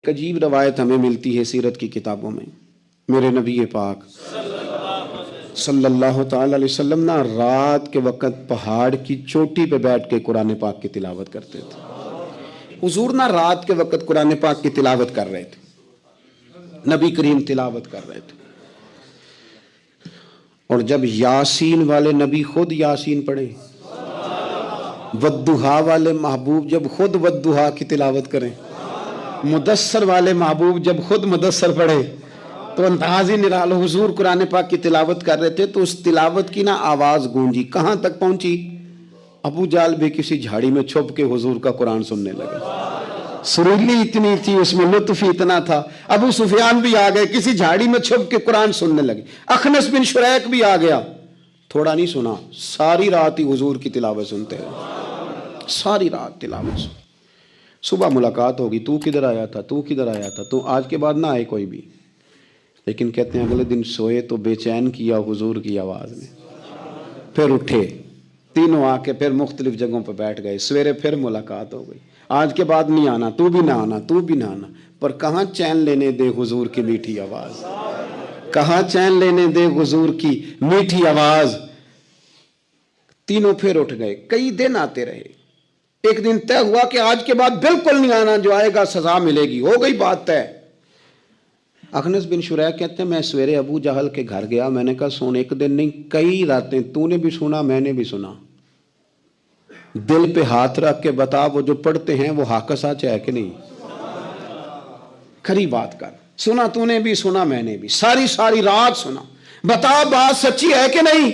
عجیب روایت ہمیں ملتی ہے سیرت کی کتابوں میں. میرے نبی پاک صلی اللہ تعالی علیہ وسلم نا رات کے وقت پہاڑ کی چوٹی پہ بیٹھ کے قرآن پاک کی تلاوت کرتے تھے. حضور نا رات کے وقت قرآن پاک کی تلاوت کر رہے تھے. نبی کریم تلاوت کر رہے تھے اور جب یاسین والے نبی خود یاسین پڑھے، والضحیٰ والے محبوب جب خود والضحیٰ کی تلاوت کریں، مدثر والے محبوب جب خود مدثر پڑھے تو انداز ہی نرالا. حضور قرآن پاک کی تلاوت کر رہے تھے تو اس تلاوت کی نا آواز گونجی. کہاں تک پہنچی؟ ابو جہل بھی کسی جھاڑی میں چھپ کے حضور کا قرآن سننے لگے. سریلی اتنی تھی، اس میں لطف اتنا تھا. ابو سفیان بھی آ گئے، کسی جھاڑی میں چھپ کے قرآن سننے لگے. اخنس بن شریک بھی آ گیا. تھوڑا نہیں سنا، ساری رات ہی حضور کی تلاوت سنتے رہے. ساری رات تلاوت سن. صبح ملاقات ہوگی، تو کدھر آیا تھا، تو کدھر آیا تھا، تو آج کے بعد نہ آئے کوئی بھی. لیکن کہتے ہیں اگلے دن سوئے تو بے چین کیا حضور کی آواز نے. پھر اٹھے، تینوں آ کے پھر مختلف جگہوں پہ بیٹھ گئے. سویرے پھر ملاقات ہو گئی. آج کے بعد نہیں آنا، تو بھی نہ آنا، تو بھی نہ آنا. پر کہاں چین لینے دے حضور کی میٹھی آواز، کہاں چین لینے دے حضور کی میٹھی آواز. تینوں پھر اٹھ گئے. کئی دن آتے رہے. ایک دن طے ہوا کہ آج کے بعد بالکل نہیں آنا، جو آئے گا سزا ملے گی. ہو گئی بات طے. اخنس بن شریک کہتے ہیں میں سویرے ابو جہل کے گھر گیا. میں نے کہا سن، ایک دن نہیں کئی راتیں تو نے بھی سنا، میں نے بھی سنا. دل پہ ہاتھ رکھ کے بتا، وہ جو پڑھتے ہیں وہ حق سچ ہے کہ نہیں؟ کھری بات کر. سنا تو نے بھی، سنا میں نے بھی، ساری رات سنا. بتا بات سچی ہے کہ نہیں؟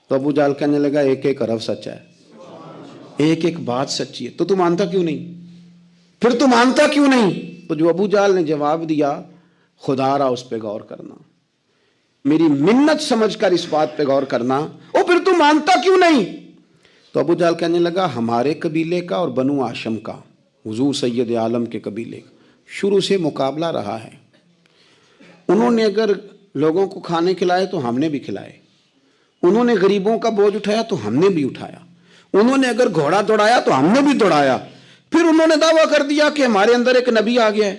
تو ابو جہل کہنے لگا ایک ایک حرف سچا ہے، ایک ایک بات سچی ہے. تو تو مانتا کیوں نہیں؟ پھر تو مانتا کیوں نہیں؟ تو جو ابو جہل نے جواب دیا، خدا را اس پہ غور کرنا، میری منت سمجھ کر اس بات پہ غور کرنا. او پھر تو مانتا کیوں نہیں؟ تو ابو جہل کہنے لگا ہمارے قبیلے کا اور بنو ہاشم کا، حضور سید عالم کے قبیلے کا شروع سے مقابلہ رہا ہے. انہوں نے اگر لوگوں کو کھانے کھلائے تو ہم نے بھی کھلائے. انہوں نے غریبوں کا بوجھ اٹھایا تو ہم نے بھی اٹھایا. انہوں نے اگر گھوڑا دوڑایا تو ہم نے بھی دوڑایا. پھر انہوں نے دعویٰ کر دیا کہ ہمارے اندر ایک نبی آ گیا ہے.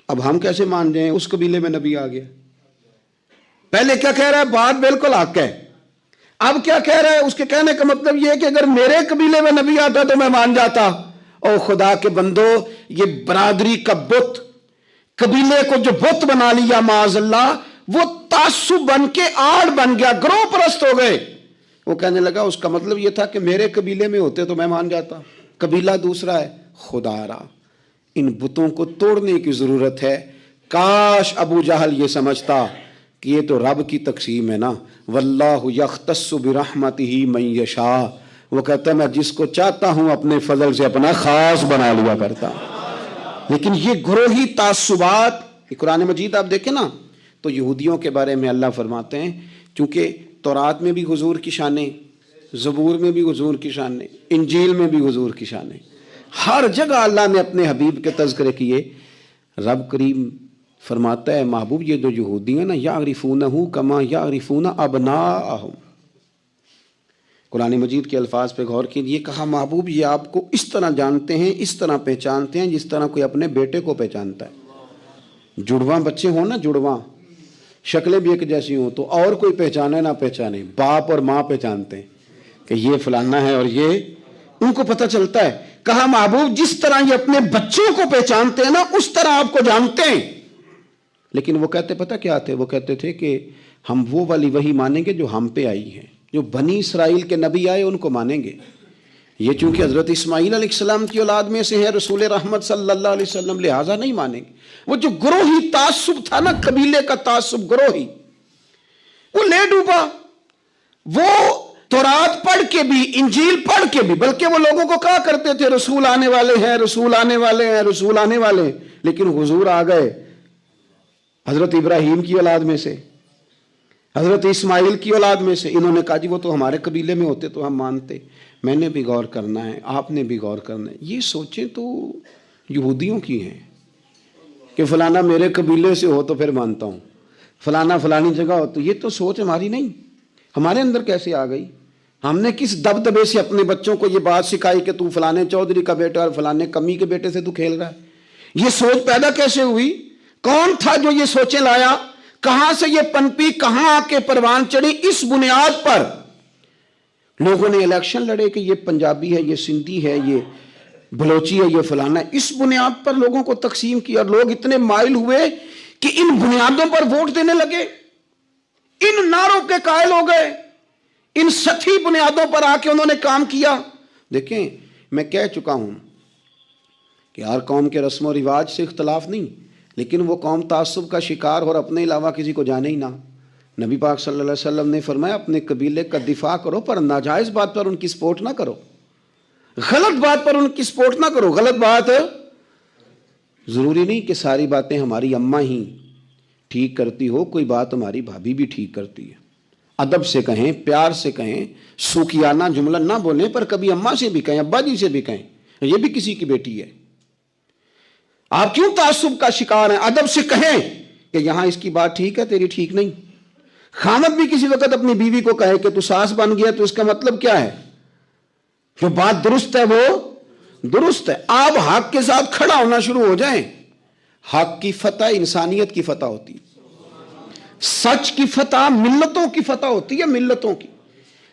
اب ہم کیسے مان جائیں اس قبیلے میں نبی آ گیا؟ پہلے کیا کہہ رہا ہے؟ بات بالکل حق ہے. اب کیا کہہ رہا ہے؟ اس کے کہنے کا مطلب یہ ہے کہ اگر میرے قبیلے میں نبی آتا تو میں مان جاتا. او خدا کے بندو، یہ برادری کا بت، قبیلے کو جو بت بنا لیا معاذ اللہ، وہ تعصب بن کے آڑ بن گیا، گروہ پرست ہو گئے. وہ کہنے لگا اس کا مطلب یہ تھا کہ میرے قبیلے میں ہوتے تو میں مان جاتا. قبیلہ دوسرا ہے. خدا را ان بتوں کو توڑنے کی ضرورت ہے. کاش ابو جہل یہ سمجھتا کہ یہ تو رب کی تقسیم ہے نا، واللہ یختص برحمتہ من یشاء. وہ کہتا ہے میں جس کو چاہتا ہوں اپنے فضل سے اپنا خاص بنا لیا کرتا. لیکن یہ گروہی تعصبات، قرآن مجید آپ دیکھیں نا تو یہودیوں کے بارے میں اللہ فرماتے ہیں چونکہ تورات میں بھی حضور کی شانیں، زبور میں بھی حضور کی شانیں، انجیل میں بھی حضور کی شانیں، ہر جگہ اللہ نے اپنے حبیب کے تذکرے کیے. رب کریم فرماتا ہے محبوب یہ جو یہودی ہیں نا، یعرفونہ کما یعرفون ابناءہم. قرآن مجید کے الفاظ پہ غور کیجئے. کہا محبوب یہ آپ کو اس طرح جانتے ہیں، اس طرح پہچانتے ہیں جس طرح کوئی اپنے بیٹے کو پہچانتا ہے. جڑواں بچے ہوں نا، جڑواں شکلیں بھی ایک جیسی ہوں تو اور کوئی پہچانے نہ پہچانے، باپ اور ماں پہچانتے ہیں کہ یہ فلانا ہے، اور یہ ان کو پتہ چلتا ہے. کہا محبوب جس طرح یہ اپنے بچوں کو پہچانتے ہیں نا، اس طرح آپ کو جانتے ہیں. لیکن وہ کہتے پتہ کیا تھے؟ وہ کہتے تھے کہ ہم وہ والی وحی مانیں گے جو ہم پہ آئی ہے، جو بنی اسرائیل کے نبی آئے ان کو مانیں گے. یہ چونکہ حضرت اسماعیل علیہ السلام کی اولاد میں سے ہے رسول رحمت صلی اللہ علیہ وسلم، لہٰذا نہیں مانیں گے. وہ جو گروہی تعصب تھا نا، قبیلے کا تعصب گروہی، وہ لے ڈوبا. وہ تورات پڑھ کے بھی، انجیل پڑھ کے بھی، بلکہ وہ لوگوں کو کہا کرتے تھے رسول آنے والے ہیں، رسول آنے والے ہیں، رسول آنے والے ہیں. لیکن حضور آ گئے حضرت ابراہیم کی اولاد میں سے، حضرت اسماعیل کی اولاد میں سے. انہوں نے کہا جی وہ تو ہمارے قبیلے میں ہوتے تو ہم مانتے. میں نے بھی غور کرنا ہے، آپ نے بھی غور کرنا ہے. یہ سوچیں تو یہودیوں کی ہیں کہ فلانا میرے قبیلے سے ہو تو پھر مانتا ہوں، فلانا فلانی جگہ ہو تو. یہ تو سوچ ہماری نہیں. ہمارے اندر کیسے آ گئی؟ ہم نے کس دبدبے سے اپنے بچوں کو یہ بات سکھائی کہ تو فلانے چودھری کا بیٹا اور فلانے کمی کے بیٹے سے تو کھیل رہا ہے؟ یہ سوچ پیدا کیسے ہوئی؟ کون تھا جو یہ سوچیں لایا؟ کہاں سے یہ پنپی؟ کہاں آ کے پروان چڑھی؟ اس بنیاد پر لوگوں نے الیکشن لڑے کہ یہ پنجابی ہے، یہ سندھی ہے، یہ بلوچی ہے، یہ فلانا ہے۔ اس بنیاد پر لوگوں کو تقسیم کیا، اور لوگ اتنے مائل ہوئے کہ ان بنیادوں پر ووٹ دینے لگے، ان نعروں کے قائل ہو گئے، ان سطحی بنیادوں پر آ کے انہوں نے کام کیا۔ دیکھیں، میں کہہ چکا ہوں کہ ہر قوم کے رسم و رواج سے اختلاف نہیں، لیکن وہ قوم تعصب کا شکار اور اپنے علاوہ کسی کو جانے ہی نہ۔ نبی پاک صلی اللہ علیہ وسلم نے فرمایا اپنے قبیلے کا دفاع کرو، پر ناجائز بات پر ان کی سپورٹ نہ کرو، غلط بات پر ان کی سپورٹ نہ کرو۔ غلط بات ضروری نہیں کہ ساری باتیں ہماری اماں ہی ٹھیک کرتی ہو، کوئی بات ہماری بھابھی بھی ٹھیک کرتی ہے۔ ادب سے کہیں، پیار سے کہیں، سوکھیانہ جملہ نہ بولیں، پر کبھی اماں سے بھی کہیں، ابا جی سے بھی کہیں، یہ بھی کسی کی بیٹی ہے۔ آپ کیوں تعصب کا شکار ہیں؟ ادب سے کہیں کہ یہاں اس کی بات ٹھیک ہے، تیری ٹھیک نہیں۔ خامد بھی کسی وقت اپنی بیوی کو کہے کہ تو ساس بن گیا، تو اس کا مطلب کیا ہے؟ جو بات درست ہے وہ درست ہے۔ آپ حق کے ساتھ کھڑا ہونا شروع ہو جائیں۔ حق کی فتح انسانیت کی فتح ہوتی ہے، سچ کی فتح ملتوں کی فتح ہوتی ہے، ملتوں کی۔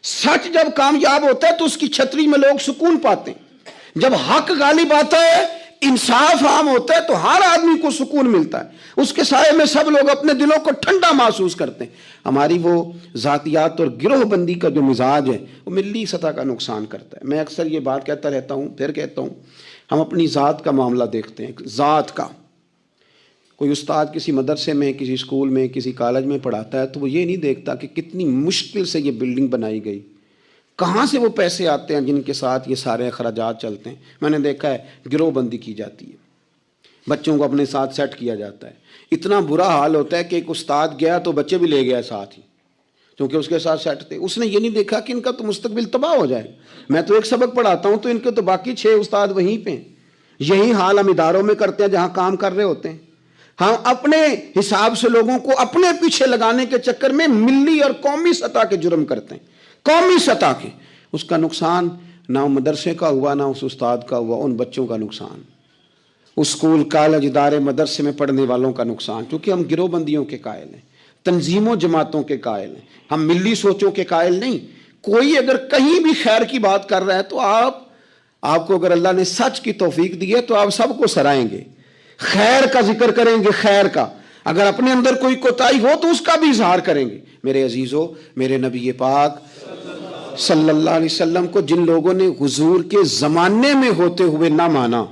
سچ جب کامیاب ہوتا ہے تو اس کی چھتری میں لوگ سکون پاتے ہیں۔ جب حق غالب آتا ہے، انصاف عام ہوتا ہے، تو ہر آدمی کو سکون ملتا ہے، اس کے سائے میں سب لوگ اپنے دلوں کو ٹھنڈا محسوس کرتے ہیں۔ ہماری وہ ذاتیات اور گروہ بندی کا جو مزاج ہے وہ ملی سطح کا نقصان کرتا ہے۔ میں اکثر یہ بات کہتا رہتا ہوں، پھر کہتا ہوں، ہم اپنی ذات کا معاملہ دیکھتے ہیں، ذات کا۔ کوئی استاد کسی مدرسے میں، کسی اسکول میں، کسی کالج میں پڑھاتا ہے تو وہ یہ نہیں دیکھتا کہ کتنی مشکل سے یہ بلڈنگ بنائی گئی، کہاں سے وہ پیسے آتے ہیں جن کے ساتھ یہ سارے اخراجات چلتے ہیں۔ میں نے دیکھا ہے گروہ بندی کی جاتی ہے، بچوں کو اپنے ساتھ سیٹ کیا جاتا ہے۔ اتنا برا حال ہوتا ہے کہ ایک استاد گیا تو بچے بھی لے گیا ساتھ ہی، کیونکہ اس کے ساتھ سیٹ تھے۔ اس نے یہ نہیں دیکھا کہ ان کا تو مستقبل تباہ ہو جائے۔ میں تو ایک سبق پڑھاتا ہوں تو ان کے تو باقی 6 استاد وہیں پہ ہیں۔ یہی حال ہم اداروں میں کرتے ہیں جہاں کام کر رہے ہوتے ہیں۔ ہم اپنے حساب سے لوگوں کو اپنے پیچھے لگانے کے چکر میں ملی اور قومی سطح کے جرم کرتے ہیں، قومی سطح کے۔ اس کا نقصان نہ مدرسے کا ہوا، نہ اس استاد کا ہوا، ان بچوں کا نقصان، اس اسکول کالج ادارے مدرسے میں پڑھنے والوں کا نقصان، کیونکہ ہم گروہ بندیوں کے قائل ہیں، تنظیموں جماعتوں کے قائل ہیں، ہم ملی سوچوں کے قائل نہیں۔ کوئی اگر کہیں بھی خیر کی بات کر رہا ہے تو آپ کو اگر اللہ نے سچ کی توفیق دی ہے تو آپ سب کو سرائیں گے، خیر کا ذکر کریں گے، خیر کا۔ اگر اپنے اندر کوئی کوتاہی ہو تو اس کا بھی اظہار کریں گے۔ میرے عزیزو، میرے نبی پاک صلی اللہ علیہ وسلم کو جن لوگوں نے حضور کے زمانے میں ہوتے ہوئے نہ مانا،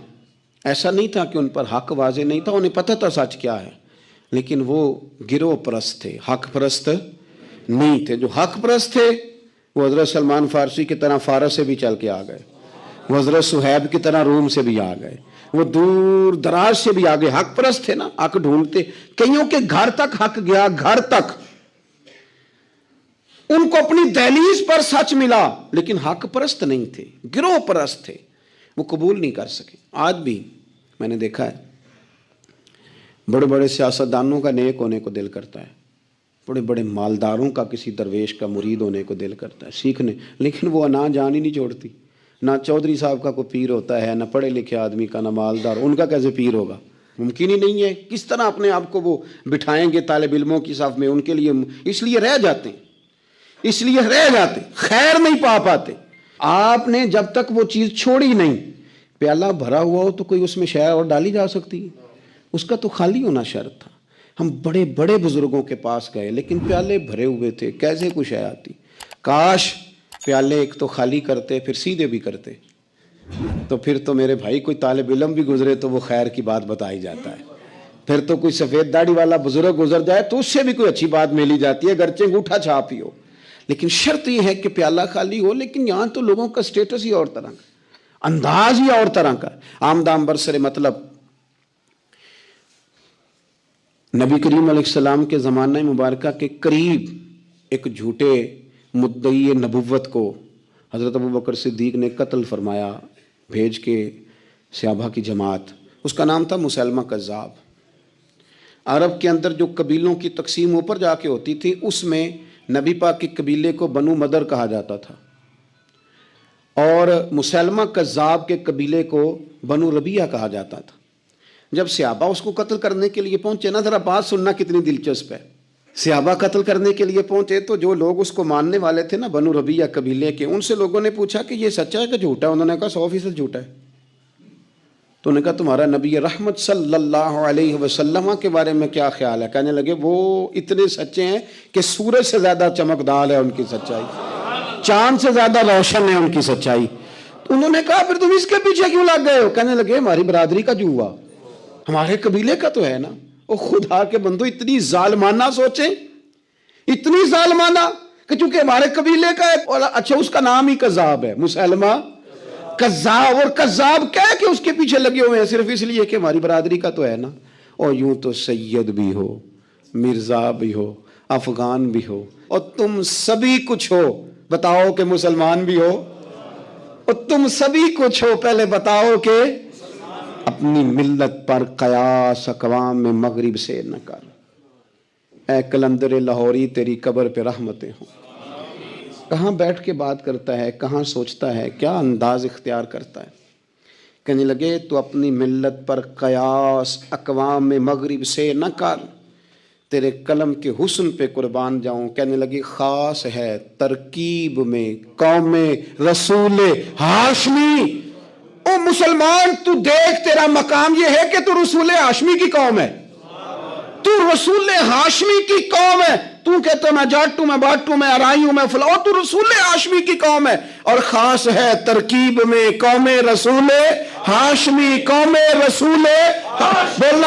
ایسا نہیں تھا کہ ان پر حق واضح نہیں تھا، انہیں پتہ تھا سچ کیا ہے، لیکن وہ گروہ پرست تھے، حق پرست نہیں تھے۔ جو حق پرست تھے وہ حضرت سلمان فارسی کی طرح فارس سے بھی چل کے آ گئے، وہ حضرت صہیب کی طرح روم سے بھی آ گئے، وہ دور دراز سے بھی آگے۔ حق پرست تھے نا، حق ڈھونڈتے، کئیوں کے گھر تک حق گیا، گھر تک ان کو اپنی دہلیز پر سچ ملا، لیکن حق پرست نہیں تھے، گروہ پرست تھے، وہ قبول نہیں کر سکے۔ آج بھی میں نے دیکھا ہے بڑے بڑے سیاستدانوں کا نیک ہونے کو دل کرتا ہے، بڑے بڑے مالداروں کا کسی درویش کا مرید ہونے کو دل کرتا ہے سیکھنے، لیکن وہ نہ جان ہی نہیں چھوڑتی۔ نہ چودھری صاحب کا کوئی پیر ہوتا ہے، نہ پڑھے لکھے آدمی کا، نہ مالدار، ان کا کیسے پیر ہوگا؟ ممکن ہی نہیں ہے۔ کس طرح اپنے آپ کو وہ بٹھائیں گے طالب علموں کی صف میں؟ ان کے لیے اس لیے رہ جاتے ہیں، اس لیے رہ جاتے، خیر نہیں پا پاتے۔ آپ نے جب تک وہ چیز چھوڑی نہیں، پیالہ بھرا ہوا ہو تو کوئی اس میں شے اور ڈالی جا سکتی ہے، اس کا تو خالی ہونا شرط تھا۔ ہم بڑے بڑے بزرگوں کے پاس گئے لیکن پیالے بھرے ہوئے تھے، کیسے کوئی شے آتی؟ کاش پیالے ایک تو خالی کرتے پھر سیدھے بھی کرتے، تو پھر تو میرے بھائی کوئی طالب علم بھی گزرے تو وہ خیر کی بات بتائی جاتا ہے، پھر تو کوئی سفید داڑھی والا بزرگ گزر جائے تو اس سے بھی کوئی اچھی بات ملی جاتی ہے، گرچہ انگوٹھا چھاپ ہی ہو، لیکن شرط یہ ہے کہ پیالہ خالی ہو۔ لیکن یہاں تو لوگوں کا سٹیٹس ہی اور طرح کا، انداز ہی اور طرح کا۔ آمدام برسر مطلب نبی کریم علیہ السلام کے زمانہ مبارکہ کے قریب ایک جھوٹے مدعی نبوت کو حضرت ابوبکر صدیق نے قتل فرمایا بھیج کے صحابہ کی جماعت، اس کا نام تھا مسلمہ کذاب۔ عرب کے اندر جو قبیلوں کی تقسیم اوپر جا کے ہوتی تھی، اس میں نبی پاک کے قبیلے کو بنو مدر کہا جاتا تھا، اور مسلمہ کذاب کے قبیلے کو بنو ربیہ کہا جاتا تھا. جب صحابہ اس کو قتل کرنے کے لیے پہنچے نا، ذرا بات سننا کتنی دلچسپ ہے. صحابہ قتل کرنے کے لیے پہنچے تو جو لوگ اس کو ماننے والے تھے نا بنو ربیہ قبیلے کے، ان سے لوگوں نے پوچھا کہ یہ سچا ہے کہ جھوٹا ہے؟ انہوں نے کہا 100% جھوٹا ہے. تو انہوں نے کہا تمہارا نبی رحمت صلی اللہ علیہ وسلم کے بارے میں کیا خیال ہے؟ کہنے لگے وہ اتنے سچے ہیں کہ سورج سے زیادہ چمکدار ہے ان کی سچائی، چاند سے زیادہ روشن ہے ان کی سچائی. انہوں نے کہا پھر تم اس کے پیچھے کیوں لگ گئے ہو؟ کہنے لگے ہماری برادری کا جو ہوا ہمارے قبیلے کا تو ہے نا. وہ خدا کے بندو اتنی ظالمانہ سوچیں، اتنی ظالمانہ کہ چونکہ ہمارے قبیلے کا ہے. اور اچھا اس کا نام ہی کذاب ہے، مسلمہ کذاب. اور کذاب کہہ کہ اس کے پیچھے لگے ہوئے ہیں صرف اس لیے کہ ہماری برادری کا تو ہے نا. اور یوں تو سید بھی ہو، مرزا بھی ہو، افغان بھی ہو، اور تم سبھی کچھ ہو. بتاؤ کہ مسلمان بھی ہو، اور تم سبھی کچھ ہو. پہلے بتاؤ کہ اپنی ملت پر قیاس اقوام میں مغرب سے نہ کر. اے کلندر لاہوری تیری قبر پہ رحمتیں ہوں. کہاں بیٹھ کے بات کرتا ہے، کہاں سوچتا ہے، کیا انداز اختیار کرتا ہے. کہنے لگے تو اپنی ملت پر قیاس اقوام میں مغرب سے نہ کر، تیرے قلم کے حسن پہ قربان جاؤں. کہنے لگی خاص ہے ترکیب میں قوم رسول ہاشمی. او مسلمان تو دیکھ تیرا مقام یہ ہے کہ تو رسول ہاشمی کی قوم ہے، تو رسول ہاشمی کی قوم ہے. تو کہتا میں جاٹ ہوں، میں باٹ ہوں، میں ارائی ہوں، میں فلاں، اور تو رسول ہاشمی کی قوم ہے. اور خاص ہے ترکیب میں قوم رسول ہاشمی. قوم رسول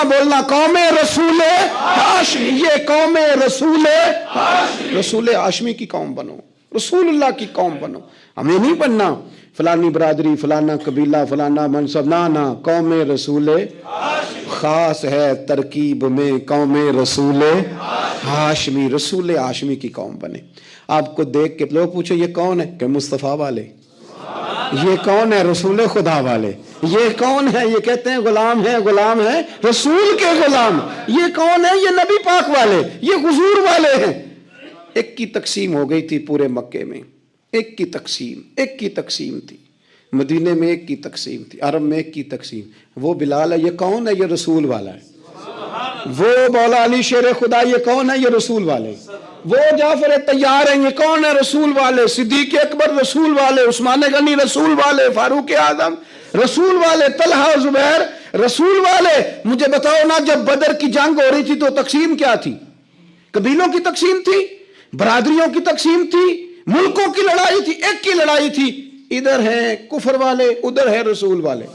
بولنا قوم رسول ہاشمی. یہ قوم رسول ہاشمی کی قوم بنو، رسول اللہ کی قوم بنو. ہمیں نہیں بننا فلانی برادری، فلانا قبیلہ، فلانا منصب، نہ قوم رسول خاص ہے ترکیب میں قوم رسول ہاشمی. رسول ہاشمی کی قوم بنے. آپ کو دیکھ کے لوگ پوچھو یہ کون ہے؟ کہ مصطفیٰ والے. یہ کون ہے؟ رسول خدا والے. یہ کون ہے؟ یہ کہتے ہیں غلام ہیں رسول کے غلام. یہ کون ہے؟ یہ نبی پاک والے، یہ حضور والے ہیں. ایک کی تقسیم ہو گئی تھی پورے مکے میں، ایک کی تقسیم تھی. مدینے میں ایک کی تقسیم تھی، عرب میں ایک کی تقسیم. وہ بلال ہے، یہ کون ہے؟ یہ رسول والا ہے. وہ مولا علی شیر خدا، یہ کون ہے؟ یہ رسول والے. وہ جعفر طیار ہیں، یہ کون ہے؟ رسول والے. صدیق اکبر رسول والے، عثمان غنی رسول والے، فاروق اعظم رسول والے، طلحہ زبیر رسول والے. مجھے بتاؤ نا، جب بدر کی جنگ ہو رہی تھی تو تقسیم کیا تھی؟ قبیلوں کی تقسیم تھی، برادریوں کی تقسیم تھی، ملکوں کی لڑائی تھی. ایک کی لڑائی تھی، ادھر ہیں کفر والے، ادھر ہے رسول والے.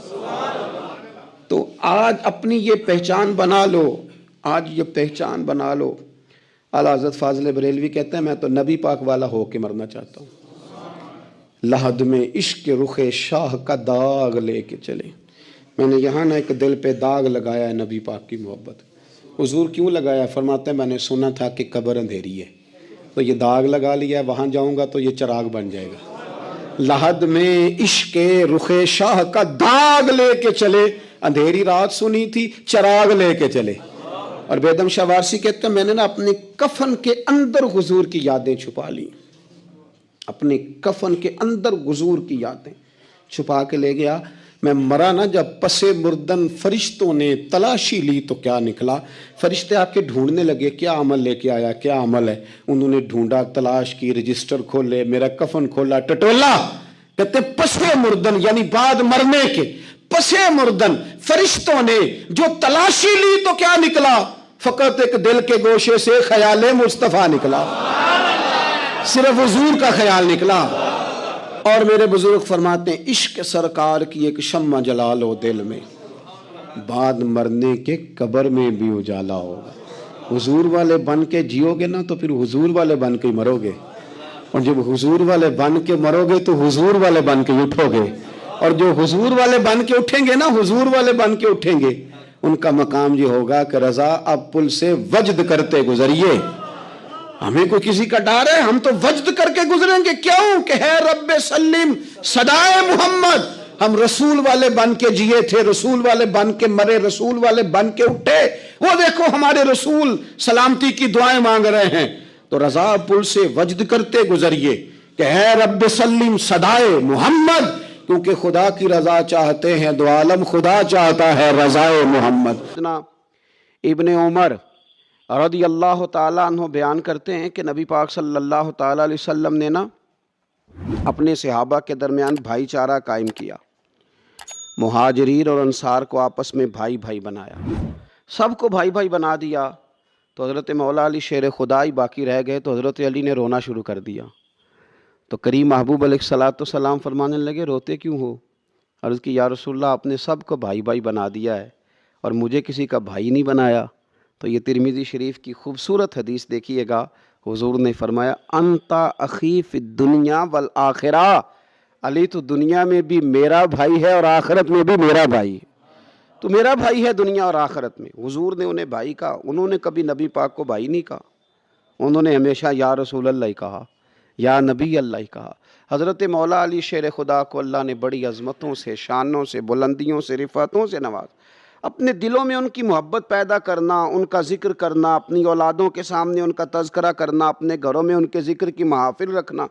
تو آج اپنی یہ پہچان بنا لو، اعلیٰ حضرت فاضل بریلوی کہتے ہیں میں تو نبی پاک والا ہو کے مرنا چاہتا ہوں. لحد میں عشق رخ شاہ کا داغ لے کے چلے. میں نے یہاں نہ ایک دل پہ داغ لگایا ہے نبی پاک کی محبت. حضور کیوں لگایا؟ فرماتے ہیں میں نے سنا تھا کہ قبر اندھیری ہے تو یہ داغ لگا لیا، وہاں جاؤں گا تو یہ چراغ بن جائے گا. لحد میں عشق رخ شاہ کا داغ لے کے چلے. اندھیری رات سنی تھی، چراغ لے کے چلے. اور بیدم شاہ وارسی کہتے ہیں میں نے نا اپنے کفن کے اندر حضور کی یادیں چھپا لی. اپنے کفن کے اندر حضور کی یادیں چھپا کے لے گیا. میں مرا نا جب پس مردن فرشتوں نے تلاشی لی تو کیا نکلا. فرشتے آ کے ڈھونڈنے لگے کیا عمل لے کے آیا، کیا عمل ہے. انہوں نے ڈھونڈا، تلاش کی، رجسٹر کھولے، میرا کفن کھولا، ٹٹولا. کہتے پس مردن یعنی بعد مرنے کے پس مردن فرشتوں نے جو تلاشی لی تو کیا نکلا. فقط ایک دل کے گوشے سے خیال مصطفیٰ نکلا، صرف حضور کا خیال نکلا. اور میرے بزرگ فرماتے ہیں عشق سرکار کی ایک شمع جلا لو دل میں، بعد مرنے کے قبر میں بھی اجالا ہوگا. حضور والے بن کے جیو گے نا تو پھر حضور والے بن کے مرو گے. اور جب حضور والے بن کے مرو گے تو حضور والے بن کے اٹھو گے. اور جو حضور والے بن کے اٹھیں گے نا، حضور والے بن کے اٹھیں گے، ان کا مقام یہ ہوگا کہ رضا اب پل سے وجد کرتے گزریے. ہمیں کوئی کسی کا ڈر ہے؟ ہم تو وجد کر کے گزریں گے. کیوں کہ ہے رب سلم صدائے محمد. ہم رسول والے بن کے جیے تھے، رسول والے بن کے مرے، رسول والے بن کے اٹھے. وہ دیکھو ہمارے رسول سلامتی کی دعائیں مانگ رہے ہیں. تو رضا پل سے وجد کرتے گزریے کہ اے رب سلم صدائے محمد، کیونکہ خدا کی رضا چاہتے ہیں، دو عالم خدا چاہتا ہے رضائے محمد۔ ابن عمر رضی اللہ تعالیٰ عنہ بیان کرتے ہیں کہ نبی پاک صلی اللہ تعالیٰ علیہ وسلم نے اپنے صحابہ کے درمیان بھائی چارہ قائم کیا، مہاجرین اور انصار کو آپس میں بھائی بھائی بنایا، سب کو بھائی بھائی بنا دیا۔ تو حضرت مولا علی شیر خدا ہی باقی رہ گئے، تو حضرت علی نے رونا شروع کر دیا۔ تو کریم محبوب علیہ السلام فرمانے لگے روتے کیوں ہو؟ عرض کی یا رسول اللہ آپ نے سب کو بھائی بھائی بنا دیا ہے اور مجھے کسی کا بھائی نہیں بنایا۔ تو یہ ترمذی شریف کی خوبصورت حدیث دیکھیے گا، حضور نے فرمایا انت اخی فی الدنیا والآخرہ، علی تو دنیا میں بھی میرا بھائی ہے اور آخرت میں بھی میرا بھائی ہے، تو میرا بھائی ہے دنیا اور آخرت میں۔ حضور نے انہیں بھائی کہا، انہوں نے کبھی نبی پاک کو بھائی نہیں کہا، انہوں نے ہمیشہ یا رسول اللہ ہی کہا، یا نبی اللہ ہی کہا۔ حضرت مولا علی شیر خدا کو اللہ نے بڑی عظمتوں سے، شانوں سے، بلندیوں سے، رفعتوں سے نواز۔ اپنے دلوں میں ان کی محبت پیدا کرنا، ان کا ذکر کرنا، اپنی اولادوں کے سامنے ان کا تذکرہ کرنا، اپنے گھروں میں ان کے ذکر کی محافل رکھنا،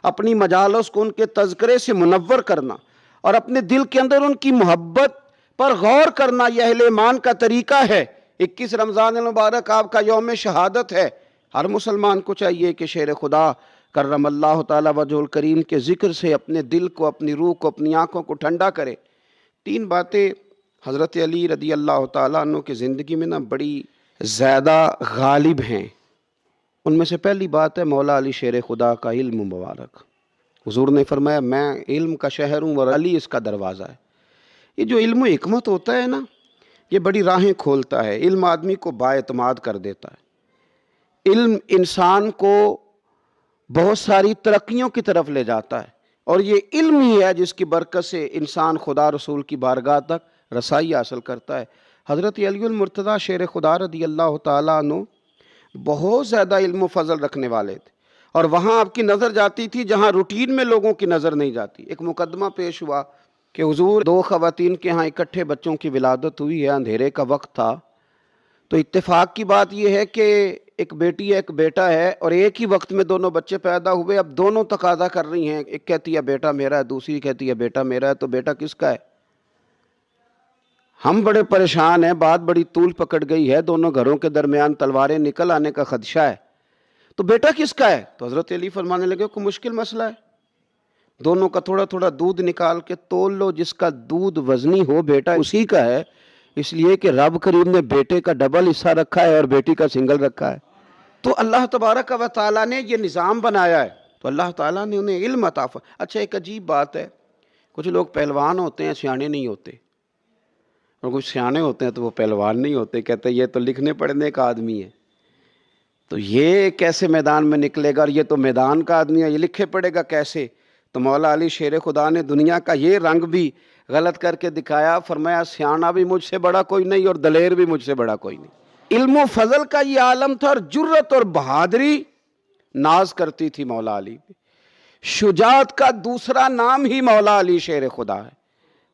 اپنی مجالس کو ان کے تذکرے سے منور کرنا، اور اپنے دل کے اندر ان کی محبت پر غور کرنا، یہ اہل ایمان کا طریقہ ہے۔ 21 رمضان المبارک آپ کا یوم شہادت ہے، ہر مسلمان کو چاہیے کہ شیر خدا کرم اللہ تعالیٰ وجہ الکریم کے ذکر سے اپنے دل کو، اپنی روح کو، اپنی آنکھوں کو ٹھنڈا کرے۔ 3 باتیں حضرت علی رضی اللہ تعالیٰ عنہ کی زندگی میں بڑی زیادہ غالب ہیں۔ ان میں سے پہلی بات ہے مولا علی شیر خدا کا علم مبارک۔ حضور نے فرمایا میں علم کا شہر ہوں اور علی اس کا دروازہ ہے۔ یہ جو علم و حکمت ہوتا ہے یہ بڑی راہیں کھولتا ہے، علم آدمی کو بااعتماد کر دیتا ہے، علم انسان کو بہت ساری ترقیوں کی طرف لے جاتا ہے، اور یہ علم ہی ہے جس کی برکت سے انسان خدا رسول کی بارگاہ تک رسائی حاصل کرتا ہے۔ حضرت علی المرتضیٰ شیر خدا رضی اللہ تعالیٰ عنہ بہت زیادہ علم و فضل رکھنے والے تھے، اور وہاں آپ کی نظر جاتی تھی جہاں روٹین میں لوگوں کی نظر نہیں جاتی۔ ایک مقدمہ پیش ہوا کہ حضور 2 خواتین کے ہاں اکٹھے بچوں کی ولادت ہوئی ہے، اندھیرے کا وقت تھا، تو اتفاق کی بات یہ ہے کہ ایک بیٹی ہے ایک بیٹا ہے، اور ایک ہی وقت میں دونوں بچے پیدا ہوئے۔ اب دونوں تقاضا کر رہی ہیں، ایک کہتی ہے بیٹا میرا ہے، دوسری کہتی ہے بیٹا میرا ہے، تو بیٹا کس کا ہے؟ ہم بڑے پریشان ہیں، بات بڑی طول پکڑ گئی ہے، دونوں گھروں کے درمیان تلواریں نکل آنے کا خدشہ ہے، تو بیٹا کس کا ہے؟ تو حضرت علی فرمانے لگے کوئی مشکل مسئلہ ہے، دونوں کا تھوڑا تھوڑا دودھ نکال کے تول لو، جس کا دودھ وزنی ہو بیٹا اسی کا ہے، اس لیے کہ رب کریم نے بیٹے کا ڈبل حصہ رکھا ہے اور بیٹی کا سنگل رکھا ہے۔ تو اللہ تبارک و تعالیٰ نے یہ نظام بنایا ہے، تو اللہ تعالیٰ نے انہیں علم عطا فرمایا۔ اچھا ایک عجیب بات ہے، کچھ لوگ پہلوان ہوتے ہیں سیانے نہیں ہوتے، اور کچھ سیانے ہوتے ہیں تو وہ پہلوان نہیں ہوتے، کہتے ہیں یہ تو لکھنے پڑھنے کا آدمی ہے، تو یہ کیسے میدان میں نکلے گا، اور یہ تو میدان کا آدمی ہے، یہ لکھے پڑھے گا کیسے؟ تو مولا علی شیر خدا نے دنیا کا یہ رنگ بھی غلط کر کے دکھایا، فرمایا سیانا بھی مجھ سے بڑا کوئی نہیں اور دلیر بھی مجھ سے بڑا کوئی نہیں۔ علم و فضل کا یہ عالم تھا، اور جرت اور بہادری ناز کرتی تھی مولا علی۔ شجاعت کا دوسرا نام ہی مولا علی شیر خدا ہے۔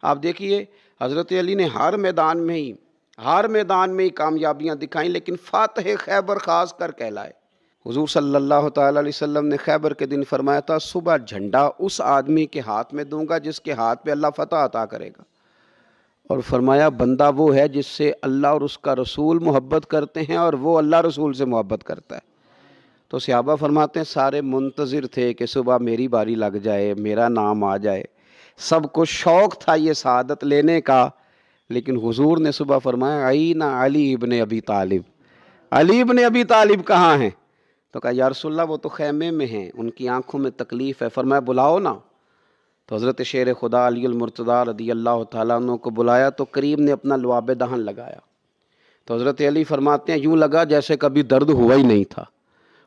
آپ دیکھیے حضرت علی نے ہر میدان میں ہی کامیابیاں دکھائیں، لیکن فاتح خیبر خاص کر کہلائے۔ حضور صلی اللہ تعالیٰ علیہ وسلم نے خیبر کے دن فرمایا تھا صبح جھنڈا اس آدمی کے ہاتھ میں دوں گا جس کے ہاتھ پہ اللہ فتح عطا کرے گا، اور فرمایا بندہ وہ ہے جس سے اللہ اور اس کا رسول محبت کرتے ہیں اور وہ اللہ رسول سے محبت کرتا ہے۔ تو صحابہ فرماتے ہیں سارے منتظر تھے کہ صبح میری باری لگ جائے، میرا نام آ جائے، سب کو شوق تھا یہ سعادت لینے کا، لیکن حضور نے صبح فرمایا عین علی ابن ابی طالب، علی ابن ابی طالب کہاں ہیں؟ تو کہا یا رسول اللہ وہ تو خیمے میں ہیں، ان کی آنکھوں میں تکلیف ہے۔ فرمایا بلاؤ نا۔ تو حضرت شیر خدا علی المرتضیٰ رضی اللہ تعالیٰ عنہ کو بلایا، تو کریم نے اپنا لعاب دہن لگایا، تو حضرت علی فرماتے ہیں یوں لگا جیسے کبھی درد ہوا ہی نہیں تھا،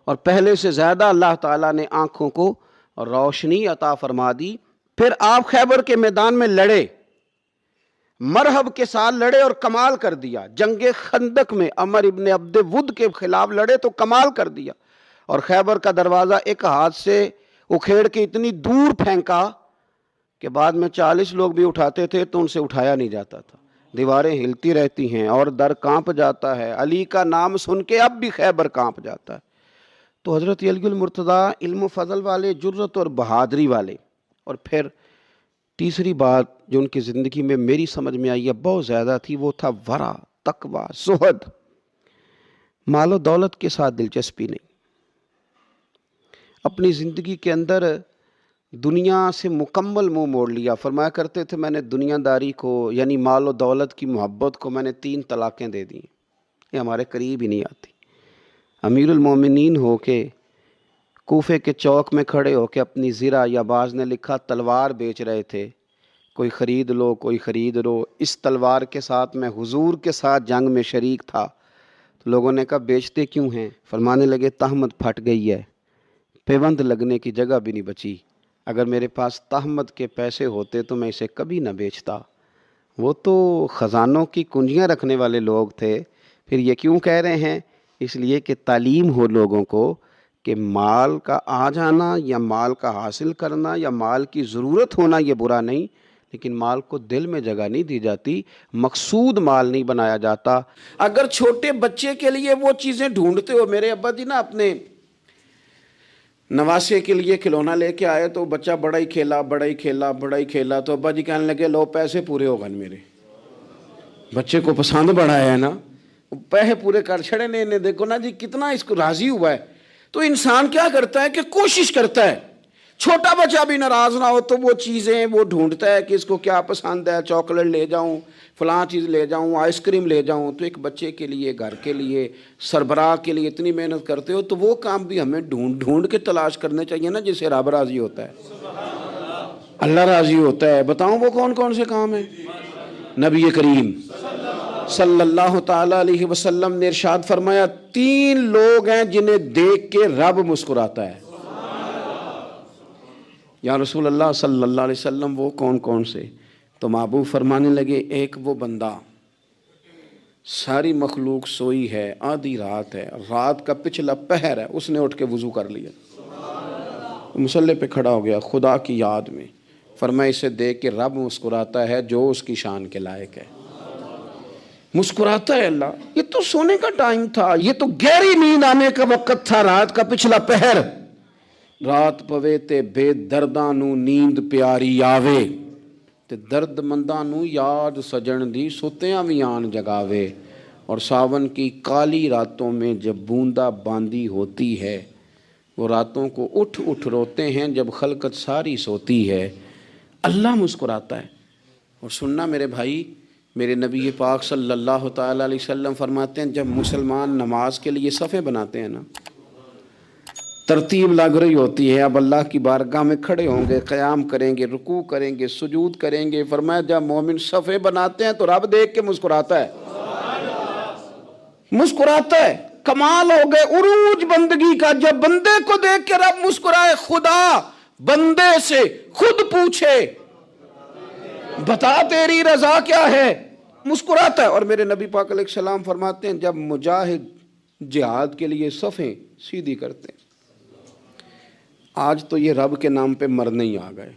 اور پہلے سے زیادہ اللہ تعالیٰ نے آنکھوں کو روشنی عطا فرما دی۔ پھر آپ خیبر کے میدان میں لڑے، مرحب کے ساتھ لڑے اور کمال کر دیا۔ جنگ خندق میں عمر ابن عبد ود کے خلاف لڑے تو کمال کر دیا، اور خیبر کا دروازہ ایک ہاتھ سے اکھیڑ کے اتنی دور پھینکا کہ بعد میں 40 لوگ بھی اٹھاتے تھے تو ان سے اٹھایا نہیں جاتا تھا، دیواریں ہلتی رہتی ہیں اور در کانپ جاتا ہے، علی کا نام سن کے اب بھی خیبر کانپ جاتا ہے۔ تو حضرت علی المرتضیٰ علم و فضل والے، جرت اور بہادری والے. اور پھر تیسری بات جو ان کی زندگی میں میری سمجھ میں آئی ہے بہت زیادہ تھی، وہ تھا ورع، تقوی، زہد. مال و دولت کے ساتھ دلچسپی نہیں. اپنی زندگی کے اندر دنیا سے مکمل منہ موڑ لیا. فرمایا کرتے تھے میں نے دنیا داری کو یعنی مال و دولت کی محبت کو میں نے 3 طلاقیں دے دی. یہ ہمارے قریب ہی نہیں آتی. امیر المومنین ہو کے کوفے کے چوک میں کھڑے ہو کے اپنی زرہ، یا بعض نے لکھا تلوار بیچ رہے تھے، کوئی خرید لو کوئی خرید لو. اس تلوار کے ساتھ میں حضور کے ساتھ جنگ میں شریک تھا. تو لوگوں نے کہا بیچتے کیوں ہیں؟ فرمانے لگے تہمت پھٹ گئی ہے، پیوند لگنے کی جگہ بھی نہیں بچی. اگر میرے پاس تہمت کے پیسے ہوتے تو میں اسے کبھی نہ بیچتا. وہ تو خزانوں کی کنجیاں رکھنے والے لوگ تھے. پھر یہ کیوں کہہ رہے ہیں؟ اس لیے کہ تعلیم ہو لوگوں کو کہ مال کا آ جانا یا مال کا حاصل کرنا یا مال کی ضرورت ہونا یہ برا نہیں، لیکن مال کو دل میں جگہ نہیں دی جاتی، مقصود مال نہیں بنایا جاتا. اگر چھوٹے بچے کے لیے وہ چیزیں ڈھونڈتے ہو، میرے ابا جی نا اپنے نواسے کے لیے کھلونا لے کے آئے تو بچہ بڑا ہی کھیلا تو ابا جی کہنے لگے لو پیسے پورے ہو گئے. میرے بچے کو پسند بڑا ہے نا، پیسے پورے کر چھڑے نے. دیکھو نا جی کتنا اس کو راضی ہوا ہے. تو انسان کیا کرتا ہے کہ کوشش کرتا ہے، چھوٹا بچہ بھی ناراض نہ ہو تو وہ چیزیں وہ ڈھونڈتا ہے کہ اس کو کیا پسند ہے، چاکلیٹ لے جاؤں، فلاں چیز لے جاؤں، آئس کریم لے جاؤں. تو ایک بچے کے لیے، گھر کے لیے، سربراہ کے لیے اتنی محنت کرتے ہو تو وہ کام بھی ہمیں ڈھونڈ کے تلاش کرنے چاہیے نا، جس سے رب راضی ہوتا ہے، اللہ راضی ہوتا ہے. بتاؤں وہ کون کون سے کام ہیں؟ نبی کریم صلی اللہ تعالیٰ علیہ وسلم نے ارشاد فرمایا 3 لوگ ہیں جنہیں دیکھ کے رب مسکراتا ہے. یا رسول اللہ صلی اللہ علیہ وسلم وہ کون کون سے؟ تو محبوب فرمانے لگے ایک وہ بندہ ساری مخلوق سوئی ہے، آدھی رات ہے، رات کا پچھلا پہر ہے، اس نے اٹھ کے وضو کر لیا، مصلی پہ کھڑا ہو گیا خدا کی یاد میں. فرمایا اسے دیکھ کے رب مسکراتا ہے جو اس کی شان کے لائق ہے. مسکراتا ہے اللہ. یہ تو سونے کا ٹائم تھا، یہ تو گہری نیند آنے کا وقت تھا، رات کا پچھلا پہر. رات پوے تے بے درداں نو نیند پیاری آوے، تے درد منداں نو یاد سجن دی ستیاں وی آن جگاوے. اور ساون کی کالی راتوں میں جب بوندا باندی ہوتی ہے، وہ راتوں کو اٹھ روتے ہیں جب خلقت ساری سوتی ہے. اللہ مسکراتا ہے. اور سننا میرے بھائی، میرے نبی پاک صلی اللہ تعالیٰ علیہ وسلم فرماتے ہیں جب مسلمان نماز کے لیے صفیں بناتے ہیں نا، ترتیب لگ رہی ہوتی ہے، اب اللہ کی بارگاہ میں کھڑے ہوں گے، قیام کریں گے، رکوع کریں گے، سجود کریں گے. فرمایا جب مومن صفیں بناتے ہیں تو رب دیکھ کے مسکراتا ہے، مسکراتا ہے. کمال ہو گئے عروج بندگی کا. جب بندے کو دیکھ کے رب مسکرائے، خدا بندے سے خود پوچھے بتا تیری رضا کیا ہے، مسکراتا ہے. اور میرے نبی پاک علیہ السلام فرماتے ہیں جب مجاہد جہاد کے لیے صفیں سیدھی کرتے ہیں. آج تو یہ رب کے نام پہ مرنے ہی آ گئے.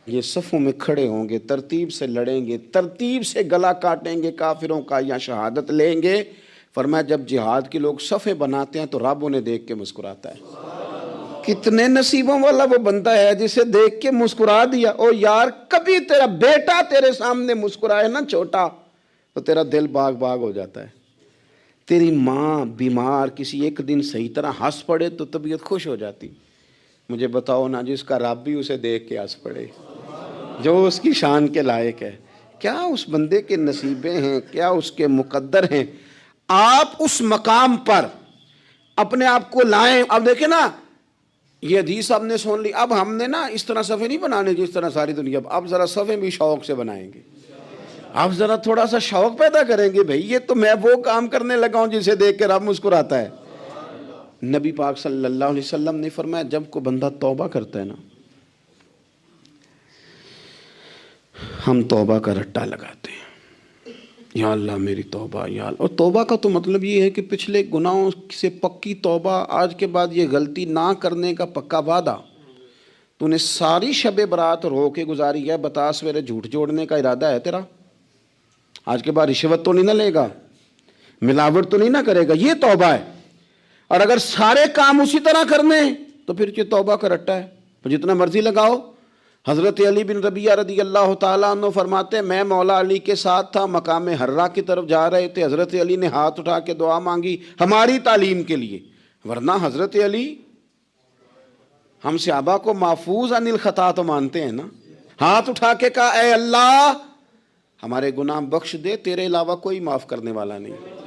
یہ صفوں میں کھڑے ہوں گے، ترتیب سے لڑیں گے، ترتیب سے گلا کاٹیں گے کافروں کا یا شہادت لیں گے. فرمایا جب جہاد کے لوگ صفیں بناتے ہیں تو رب انہیں دیکھ کے مسکراتا ہے. کتنے نصیبوں والا وہ بندہ ہے جسے دیکھ کے مسکرا دیا. او یار کبھی تیرا بیٹا تیرے سامنے مسکرائے نا چھوٹا تو تیرا دل باغ باغ ہو جاتا ہے. تیری ماں بیمار کسی ایک دن صحیح طرح ہنس پڑے تو طبیعت خوش ہو جاتی. مجھے بتاؤ نا جس کا رب بھی اسے دیکھ کے ہنس پڑے، جو اس کی شان کے لائق ہے، کیا اس بندے کے نصیبیں ہیں، کیا اس کے مقدر ہیں. آپ اس مقام پر اپنے آپ کو لائیں. اب دیکھیں نا یہ حدیث آپ نے سن لی، اب ہم نے نا اس طرح صفحے نہیں بنانے جس طرح ساری دنیا. اب ذرا صفحے بھی شوق سے بنائیں گے. اب ذرا تھوڑا سا شوق پیدا کریں گے. بھئی یہ تو میں وہ کام کرنے لگا ہوں جسے دیکھ کے رب مسکراتا ہے. نبی پاک صلی اللہ علیہ وسلم نے فرمایا جب کوئی بندہ توبہ کرتا ہے نا، ہم توبہ کا رٹا لگاتے ہیں، یا اللہ میری توبہ یا اللہ. اور توبہ کا تو مطلب یہ ہے کہ پچھلے گناہوں سے پکی توبہ، آج کے بعد یہ غلطی نہ کرنے کا پکا وعدہ. تو نے ساری شب برات رو کے گزاری ہے، بتا سویرے جھوٹ جوڑنے کا ارادہ ہے تیرا؟ آج کے بعد رشوت تو نہیں نہ لے گا، ملاوٹ تو نہیں نہ کرے گا، یہ توبہ ہے. اور اگر سارے کام اسی طرح کرنے ہیں تو پھر یہ توبہ کا رٹا ہے، جتنا مرضی لگاؤ۔ حضرت علی بن ربیعہ رضی اللہ تعالیٰ عنہ فرماتے ہیں میں مولا علی کے ساتھ تھا، مقام حرا کی طرف جا رہے تھے، حضرت علی نے ہاتھ اٹھا کے دعا مانگی ہماری تعلیم کے لیے، ورنہ حضرت علی ہم صحابہ کو محفوظ عن الخطا تو مانتے ہیں نا، ہاتھ اٹھا کے کہا اے اللہ ہمارے گناہ بخش دے، تیرے علاوہ کوئی معاف کرنے والا نہیں۔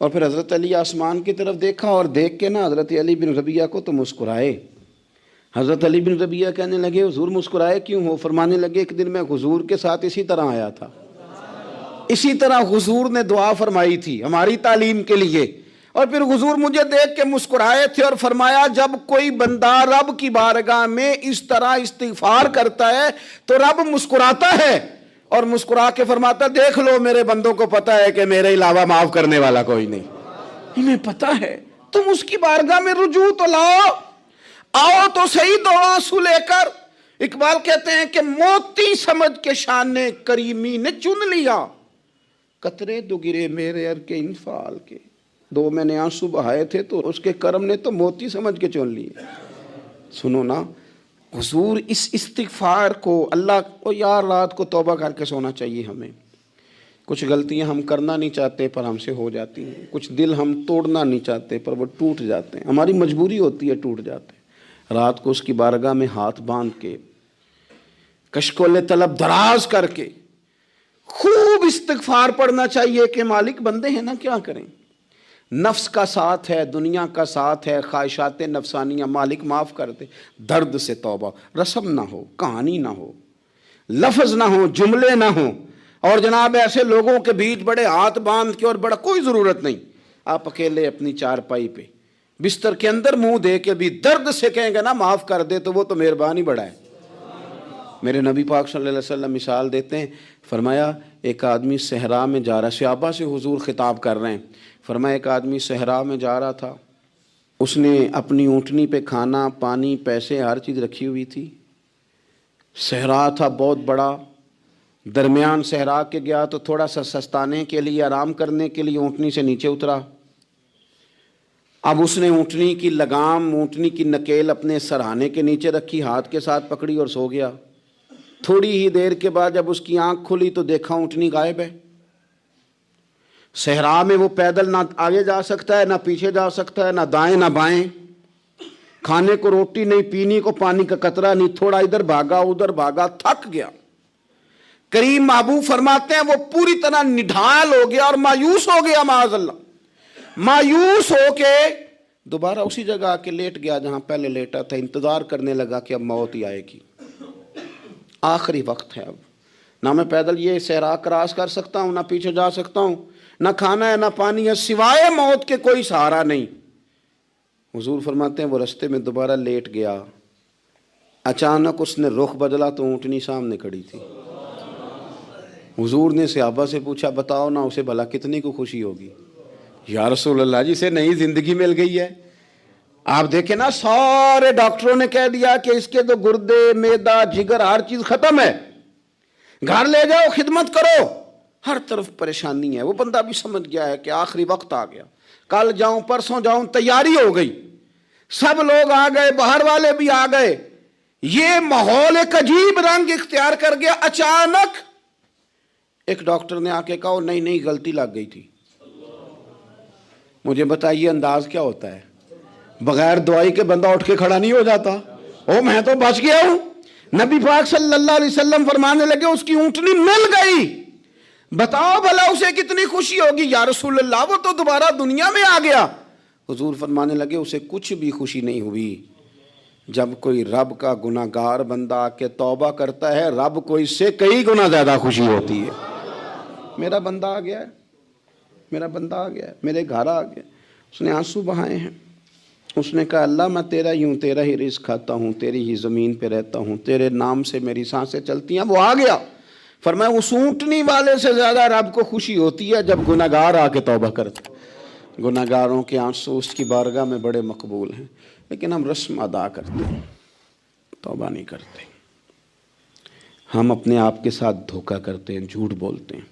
اور پھر حضرت علی آسمان کی طرف دیکھا اور دیکھ کے نا حضرت علی بن ربیعہ کو تو مسکرائے۔ حضرت علی بن ربیعہ کہنے لگے حضور مسکرائے کیوں ہو؟ فرمانے لگے ایک دن میں حضور کے ساتھ اسی طرح آیا تھا، اسی طرح حضور نے دعا فرمائی تھی ہماری تعلیم کے لیے، اور پھر حضور مجھے دیکھ کے مسکرائے تھے اور فرمایا جب کوئی بندہ رب کی بارگاہ میں اس طرح استغفار کرتا ہے تو رب مسکراتا ہے، اور مسکرا کے فرماتا دیکھ لو میرے بندوں کو پتا ہے کہ میرے علاوہ معاف کرنے والا کوئی نہیں، انہیں پتا ہے، تم اس کی بارگاہ میں رجوع تو لاؤ، آؤ تو صحیح دو آنسو لے کر۔ اقبال کہتے ہیں کہ موتی سمجھ کے شان کریمی نے چن لیا، قطرے دو گرے میرے ار کے انفعال کے، دو میں نے آنسو بہائے تھے تو اس کے کرم نے تو موتی سمجھ کے چن لیے۔ سنو نا حضور اس استغفار کو، اللہ کو یار رات کو توبہ کر کے سونا چاہیے ہمیں، کچھ غلطیاں ہم کرنا نہیں چاہتے پر ہم سے ہو جاتی ہیں، کچھ دل ہم توڑنا نہیں چاہتے پر وہ ٹوٹ جاتے ہیں، ہماری مجبوری ہوتی ہے ٹوٹ جاتے ہیں۔ رات کو اس کی بارگاہ میں ہاتھ باندھ کے کشکول طلب دراز کر کے خوب استغفار پڑھنا چاہیے کہ مالک بندے ہیں نا کیا کریں، نفس کا ساتھ ہے، دنیا کا ساتھ ہے، خواہشات نفسانیہ، مالک معاف کر دے، درد سے توبہ، رسم نہ ہو، کہانی نہ ہو، لفظ نہ ہو، جملے نہ ہوں، اور جناب ایسے لوگوں کے بیچ بڑے ہاتھ باندھ کے اور بڑا کوئی ضرورت نہیں، آپ اکیلے اپنی چارپائی پہ بستر کے اندر منہ دے کے بھی درد سے کہیں گے نا معاف کر دے تو وہ تو مہربانی بڑا ہے۔ میرے نبی پاک صلی اللہ علیہ وسلم مثال دیتے ہیں، فرمایا ایک آدمی صحرا میں جا رہا، صحابہ سے حضور خطاب کر رہے ہیں، فرمایا ایک آدمی صحرا میں جا رہا تھا، اس نے اپنی اونٹنی پہ کھانا پانی پیسے ہر چیز رکھی ہوئی تھی، صحرا تھا بہت بڑا، درمیان صحرا کے گیا تو تھوڑا سا سستانے کے لیے آرام کرنے کے لیے اونٹنی سے نیچے اترا، اب اس نے اونٹنی کی لگام اونٹنی کی نکیل اپنے سرہانے کے نیچے رکھی، ہاتھ کے ساتھ پکڑی اور سو گیا۔ تھوڑی ہی دیر کے بعد جب اس کی آنکھ کھلی تو دیکھا اونٹنی غائب ہے۔ صحرا میں وہ پیدل نہ آگے جا سکتا ہے نہ پیچھے جا سکتا ہے، نہ دائیں نہ بائیں، کھانے کو روٹی نہیں، پینے کو پانی کا قطرہ نہیں، تھوڑا ادھر بھاگا ادھر بھاگا، تھک گیا۔ کریم محبوب فرماتے ہیں وہ پوری طرح نڈھال ہو گیا اور مایوس ہو گیا، معاذ اللہ، مایوس ہو کے دوبارہ اسی جگہ آ کے لیٹ گیا جہاں پہلے لیٹا تھا، انتظار کرنے لگا کہ اب موت ہی آئے گی، آخری وقت ہے، اب نہ میں پیدل یہ صحرا کراس کر سکتا ہوں، نہ پیچھے جا سکتا ہوں، نہ کھانا ہے نہ پانی ہے، سوائے موت کے کوئی سہارا نہیں۔ حضور فرماتے ہیں وہ رستے میں دوبارہ لیٹ گیا، اچانک اس نے رخ بدلا تو اونٹنی سامنے کھڑی تھی۔ حضور نے صحابہ سے پوچھا بتاؤ نا اسے بھلا کتنی کو خوشی ہوگی؟ یا رسول اللہ جی سے نئی زندگی مل گئی ہے۔ آپ دیکھیں نا سارے ڈاکٹروں نے کہہ دیا کہ اس کے تو گردے معدہ جگر ہر چیز ختم ہے، گھر لے جاؤ خدمت کرو، ہر طرف پریشانی ہے۔ وہ بندہ بھی سمجھ گیا ہے کہ آخری وقت آ گیا، کل جاؤں پرسوں جاؤں، تیاری ہو گئی، سب لوگ آ گئے، باہر والے بھی آ گئے، یہ ماحول ایک عجیب رنگ اختیار کر گیا۔ اچانک ایک ڈاکٹر نے آ کے کہا نہیں نہیں غلطی لگ گئی تھی۔ مجھے بتائیے انداز کیا ہوتا ہے؟ بغیر دوائی کے بندہ اٹھ کے کھڑا نہیں ہو جاتا، او میں تو بچ گیا ہوں۔ نبی پاک صلی اللہ علیہ وسلم فرمانے لگے اس کی اونٹنی مل گئی، بتاؤ بھلا اسے کتنی خوشی ہوگی؟ یا رسول اللہ وہ تو دوبارہ دنیا میں آ گیا۔ حضور فرمانے لگے اسے کچھ بھی خوشی نہیں ہوئی۔ جب کوئی رب کا گناہ گار بندہ آ کے توبہ کرتا ہے، رب کو اس سے کئی گنا زیادہ خوشی ہوتی ہے۔ میرا بندہ آ گیا ہے، میرا بندہ آ گیا ہے، میرے گھر آ گیا۔ اس نے آنسو بہائے ہیں، اس نے کہا اللہ میں تیرا ہی ہوں، تیرا ہی رزق کھاتا ہوں، تیری ہی زمین پہ رہتا ہوں، تیرے نام سے میری سانسیں چلتی ہیں۔ وہ آ گیا، فرمایا اس اونٹنی والے سے زیادہ رب کو خوشی ہوتی ہے جب گناہگار آ کے توبہ کرتے۔ گناہگاروں کے آنسو اس کی بارگاہ میں بڑے مقبول ہیں، لیکن ہم رسم ادا کرتے ہیں، توبہ نہیں کرتے۔ ہم اپنے آپ کے ساتھ دھوکہ کرتے ہیں، جھوٹ بولتے ہیں،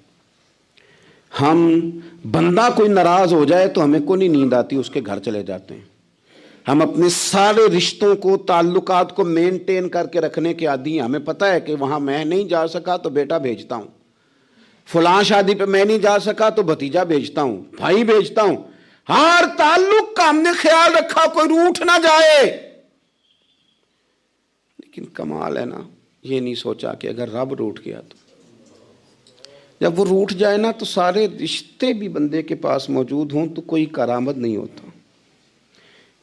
ہم بندہ کوئی ناراض ہو جائے تو ہمیں کو نہیں نیند آتی، اس کے گھر چلے جاتے ہیں۔ ہم اپنے سارے رشتوں کو، تعلقات کو مینٹین کر کے رکھنے کے عادی ہیں۔ ہمیں پتہ ہے کہ وہاں میں نہیں جا سکا تو بیٹا بھیجتا ہوں، فلاں شادی پہ میں نہیں جا سکا تو بھتیجا بھیجتا ہوں، بھائی بھیجتا ہوں۔ ہر تعلق کا ہم نے خیال رکھا کوئی روٹھ نہ جائے۔ لیکن کمال ہے نا، یہ نہیں سوچا کہ اگر رب روٹھ گیا تو جب وہ روٹھ جائے نا تو سارے رشتے بھی بندے کے پاس موجود ہوں تو کوئی کارآمد نہیں ہوتا۔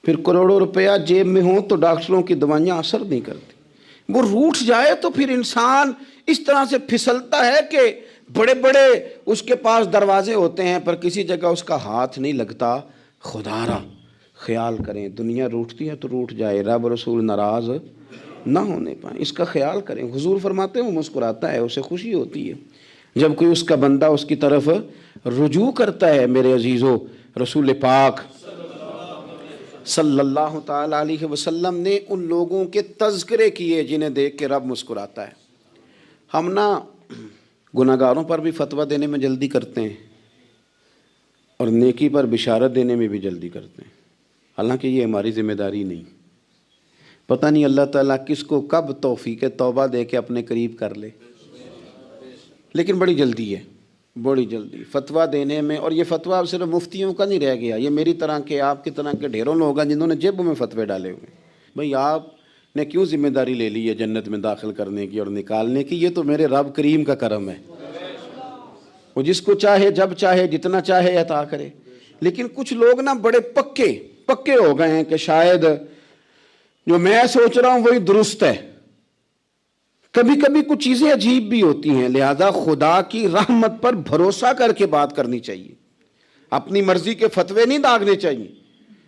پھر کروڑوں روپیہ جیب میں ہوں تو ڈاکٹروں کی دوائیاں اثر نہیں کرتی۔ وہ روٹھ جائے تو پھر انسان اس طرح سے پھسلتا ہے کہ بڑے بڑے اس کے پاس دروازے ہوتے ہیں پر کسی جگہ اس کا ہاتھ نہیں لگتا۔ خدا را خیال کریں، دنیا روٹھتی ہے تو روٹھ جائے، رب رسول ناراض نہ ہونے پائیں، اس کا خیال کریں۔ حضور فرماتے ہیں وہ مسکراتا ہے، اسے خوشی ہوتی ہے جب کوئی اس کا بندہ اس کی طرف رجوع کرتا ہے۔ میرے عزیزو، رسول پاک صلی اللہ تعالی علیہ وسلم نے ان لوگوں کے تذکرے کیے جنہیں دیکھ کے رب مسکراتا ہے۔ ہم نا گناہگاروں پر بھی فتویٰ دینے میں جلدی کرتے ہیں اور نیکی پر بشارت دینے میں بھی جلدی کرتے ہیں، حالانکہ یہ ہماری ذمہ داری نہیں۔ پتہ نہیں اللہ تعالیٰ کس کو کب توفیق توبہ دے کے اپنے قریب کر لے، لیکن بڑی جلدی ہے، بڑی جلدی فتویٰ دینے میں۔ اور یہ فتویٰ اب صرف مفتیوں کا نہیں رہ گیا، یہ میری طرح کے، آپ کی طرح کے ڈھیروں لوگ ہیں جنہوں نے جیبوں میں فتوے ڈالے ہوئے ہیں۔ بھئی آپ نے کیوں ذمہ داری لے لی ہے جنت میں داخل کرنے کی اور نکالنے کی؟ یہ تو میرے رب کریم کا کرم ہے، وہ جس کو چاہے جب چاہے جتنا چاہے عطا کرے۔ لیکن کچھ لوگ نا بڑے پکے ہو گئے ہیں کہ شاید جو میں سوچ رہا ہوں وہی درست ہے۔ کبھی کبھی کچھ چیزیں عجیب بھی ہوتی ہیں، لہذا خدا کی رحمت پر بھروسہ کر کے بات کرنی چاہیے، اپنی مرضی کے فتوے نہیں داغنے چاہیے۔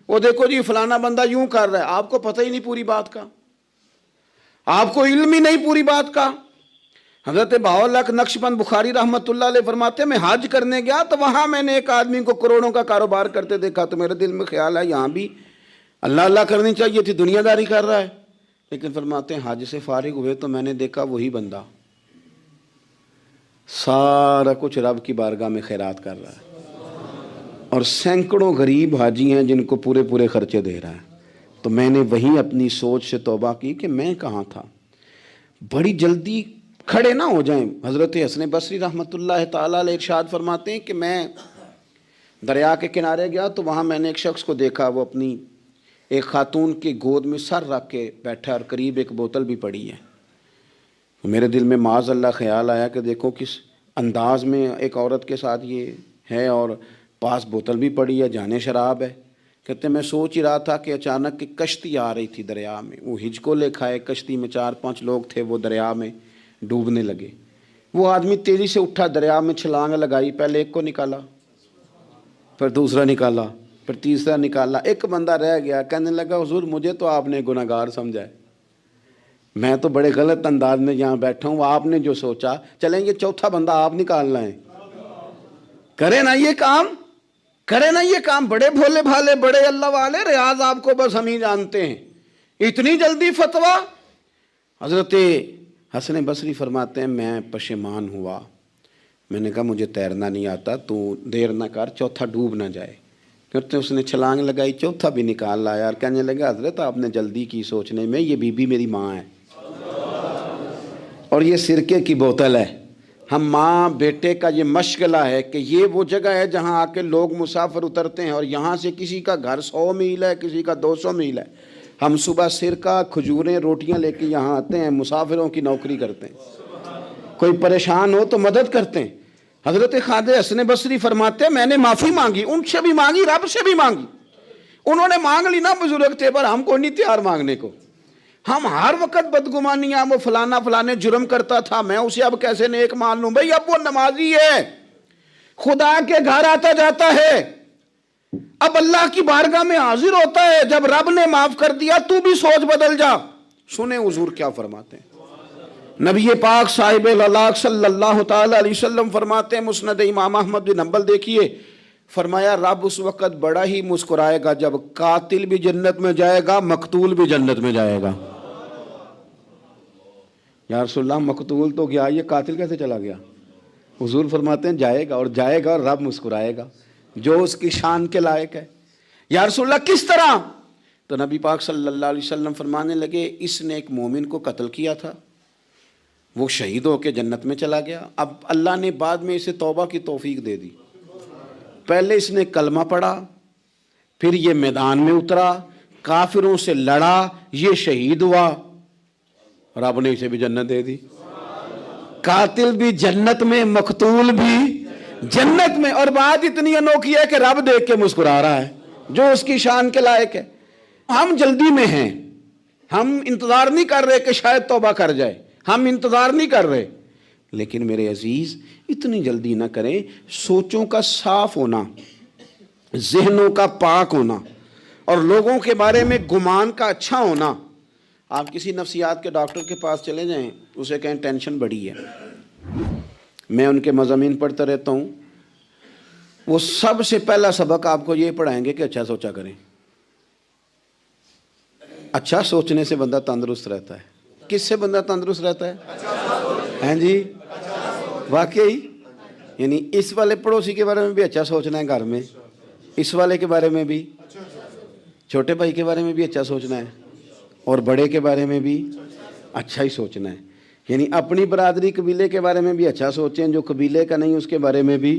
وہ دیکھو جی فلانا بندہ یوں کر رہا ہے، آپ کو پتہ ہی نہیں پوری بات کا، آپ کو علم ہی نہیں پوری بات کا۔ حضرت بہاءاللہ نقشبند بخاری رحمۃ اللہ علیہ فرماتے ہیں میں حج کرنے گیا تو وہاں میں نے ایک آدمی کو کروڑوں کا کاروبار کرتے دیکھا تو میرے دل میں خیال ہے یہاں بھی اللہ اللہ کرنی چاہیے تھی، دنیا داری کر رہا ہے۔ لیکن فرماتے ہیں حج سے فارغ ہوئے تو میں نے دیکھا وہی بندہ سارا کچھ رب کی بارگاہ میں خیرات کر رہا ہے، اور سینکڑوں غریب حاجی ہیں جن کو پورے خرچے دے رہا ہے۔ تو میں نے وہیں اپنی سوچ سے توبہ کی کہ میں کہاں تھا۔ بڑی جلدی کھڑے نہ ہو جائیں۔ حضرت حسن بصری رحمۃ اللہ تعالیٰ علیہ ارشاد فرماتے ہیں کہ میں دریا کے کنارے گیا تو وہاں میں نے ایک شخص کو دیکھا، وہ اپنی ایک خاتون کی گود میں سر رکھ کے بیٹھا اور قریب ایک بوتل بھی پڑی ہے۔ میرے دل میں معاذ اللہ خیال آیا کہ دیکھو کس انداز میں ایک عورت کے ساتھ یہ ہے، اور پاس بوتل بھی پڑی ہے، جانے شراب ہے۔ کہتے میں سوچ ہی رہا تھا کہ اچانک ایک کشتی آ رہی تھی دریا میں، وہ ہجکو لے کھائے، کشتی میں 4-5 لوگ تھے، وہ دریا میں ڈوبنے لگے۔ وہ آدمی تیزی سے اٹھا، دریا میں چھلانگ لگائی، پہلے ایک کو نکالا، پھر دوسرا نکالا، پھر تیسرا نکالا، ایک بندہ رہ گیا۔ کہنے لگا حضور مجھے تو آپ نے گناہگار سمجھا ہے، میں تو بڑے غلط انداز میں یہاں بیٹھا ہوں، آپ نے جو سوچا، چلیں یہ چوتھا بندہ آپ نکالنا ہے، کرے نا یہ کام، کرے نا یہ کام۔ بڑے بھولے بھالے، بڑے اللہ والے، ریاض آپ کو بس ہم ہی جانتے ہیں، اتنی جلدی فتویٰ۔ حضرت حسن بصری فرماتے ہیں میں پشیمان ہوا، میں نے کہا مجھے تیرنا نہیں آتا، تو دیر نہ کر، چوتھا ڈوب نہ جائے۔ کہتے اس نے چھلانگ لگائی، چوتھا بھی نکال لایا، اور کہنے لگا حضرت آپ نے جلدی کی سوچنے میں، یہ بی بی میری ماں ہے اور یہ سرکے کی بوتل ہے۔ ہم ماں بیٹے کا یہ مشغلہ ہے کہ یہ وہ جگہ ہے جہاں آ کے لوگ مسافر اترتے ہیں، اور یہاں سے کسی کا گھر 100 میل ہے، کسی کا 200 میل ہے۔ ہم صبح سرکہ، کھجوریں، روٹیاں لے کے یہاں آتے ہیں، مسافروں کی نوکری کرتے ہیں، کوئی پریشان ہو تو مدد کرتے ہیں۔ حضرت خواجہ حسن بصری فرماتے ہیں میں نے معافی مانگی، ان سے بھی مانگی، رب سے بھی مانگی۔ انہوں نے مانگ لی نا، بزرگ تھے، پر ہم کو نہیں تیار مانگنے کو۔ ہم ہر وقت بدگمانیاں، وہ فلانے جرم کرتا تھا، میں اسے اب کیسے نیک مان لوں؟ بھئی اب وہ نمازی ہے، خدا کے گھر آتا جاتا ہے، اب اللہ کی بارگاہ میں حاضر ہوتا ہے، جب رب نے معاف کر دیا تو بھی سوچ بدل جا۔ سنیں حضور کیا فرماتے ہیں۔ نبی پاک صاحب العلاق صلی اللہ تعالی علیہ وسلم فرماتے ہیں، مسند امام احمد بن حنبل دیکھیے، فرمایا رب اس وقت بڑا ہی مسکرائے گا جب قاتل بھی جنت میں جائے گا، مقتول بھی جنت میں جائے گا۔ یا رسول اللہ مقتول تو گیا، یہ قاتل کیسے چلا گیا؟ حضور فرماتے ہیں جائے گا اور رب مسکرائے گا جو اس کی شان کے لائق ہے۔ یا رسول اللہ کس طرح؟ تو نبی پاک صلی اللہ علیہ وسلم فرمانے لگے اس نے ایک مومن کو قتل کیا تھا، وہ شہید ہو کے جنت میں چلا گیا، اب اللہ نے بعد میں اسے توبہ کی توفیق دے دی۔ پہلے اس نے کلمہ پڑھا، پھر یہ میدان میں اترا، کافروں سے لڑا، یہ شہید ہوا، رب نے اسے بھی جنت دے دی۔ قاتل بھی جنت میں، مقتول بھی جنت میں، اور بات اتنی انوکھی ہے کہ رب دیکھ کے مسکرا رہا ہے جو اس کی شان کے لائق ہے۔ ہم جلدی میں ہیں، ہم انتظار نہیں کر رہے کہ شاید توبہ کر جائے، ہم انتظار نہیں کر رہے، لیکن میرے عزیز اتنی جلدی نہ کریں۔ سوچوں کا صاف ہونا، ذہنوں کا پاک ہونا، اور لوگوں کے بارے میں گمان کا اچھا ہونا۔ آپ کسی نفسیات کے ڈاکٹر کے پاس چلے جائیں، اسے کہیں ٹینشن بڑی ہے، میں ان کے مضامین پڑھتا رہتا ہوں، وہ سب سے پہلا سبق آپ کو یہ پڑھائیں گے کہ اچھا سوچا کریں۔ اچھا سوچنے سے بندہ تندرست رہتا ہے۔ کس سے بندہ تندرست رہتا ہے؟ ہیں جی واقعی، یعنی اس والے پڑوسی کے بارے میں بھی اچھا سوچنا ہے گھر میں، اس والے کے بارے میں بھی، چھوٹے بھائی کے بارے میں بھی اچھا سوچنا ہے، اور بڑے کے بارے میں بھی اچھا ہی سوچنا ہے۔ یعنی اپنی برادری قبیلے کے بارے میں بھی اچھا سوچیں، جو قبیلے کا نہیں اس کے بارے میں بھی